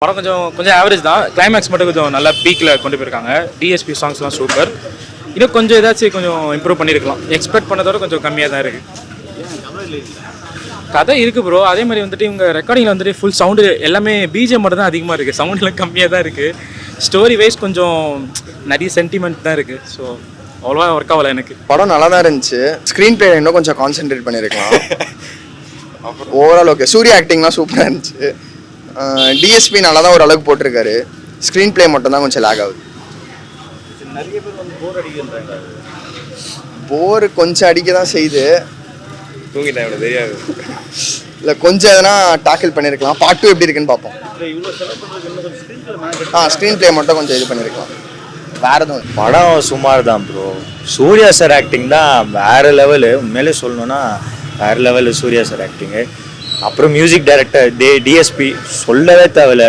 படம் கொஞ்சம் கொஞ்சம் ஆவரேஜ் தான். கிளைமேக்ஸ் மட்டும் கொஞ்சம் நல்லா பீக்கில் கொண்டு போயிருக்காங்க. டிஎஸ்பி சாங்ஸ்லாம் சூப்பர். இன்னும் கொஞ்சம் ஏதாச்சும் கொஞ்சம் இம்ப்ரூவ் பண்ணியிருக்கலாம். எக்ஸ்பெக்ட் பண்ணதோட கொஞ்சம் கம்மியாக தான் இருக்குது. கதை இருக்குது ப்ரோ. அதே மாதிரி வந்துட்டு இவங்க ரெக்கார்டிங்கில் வந்துட்டு ஃபுல் சவுண்டு எல்லாமே பிஜிஎம் மட்டும் தான் அதிகமாக இருக்குது. சவுண்ட்லாம் கம்மியாக தான் இருக்குது. ஸ்டோரி வைஸ் கொஞ்சம் நிறைய சென்டிமெண்ட் தான் இருக்குது. ஸோ அவ்வளோவா ஒர்க் ஆகலை எனக்கு. படம் நல்லா தான் இருந்துச்சு. ஸ்க்ரீன் பிளே இன்னும் கொஞ்சம் கான்சென்ட்ரேட் பண்ணியிருக்கலாம். Overall okay. சூர்யா ஆக்டிங்லாம் சூப்பராக இருந்துச்சு. டிஎஸ்பி நல்லா தான் ஒரு அளவுக்கு போட்டிருக்காரு. ஸ்க்ரீன் பிளே மட்டும் தான் கொஞ்சம் லேக் ஆகுது. நிறைய பேர் வந்து போர் அடிக்கிறாங்க. போர் கொஞ்சம் அடிக்க தான் செய்யுது. தூங்கிட்டேன், எனக்கு தெரியாது. இல்லை கொஞ்சம் எதனா டாக்கிள் பண்ணியிருக்கலாம். பார்ட் 2 எப்படி இருக்குன்னு பார்ப்போம். இவ்வளோ செலவு பண்ணுறதுக்கு இன்னும் கொஞ்சம் ஸ்க்ரீன் ஸ்க்ரீன் பிளே மட்டும் கொஞ்சம் இது பண்ணியிருக்கலாம். வேற எதுவும் படம் சுமார் தான் ப்ரோ. சூர்யா சார் ஆக்டிங் தான் வேற லெவலு. உண்மையிலே சொல்லணும்னா வேற லெவலு சூர்யா சார் ஆக்டிங்கு. அப்புறம் மியூசிக் டைரக்டர் டிஎஸ்பி சொல்லவே தேவையில்ல.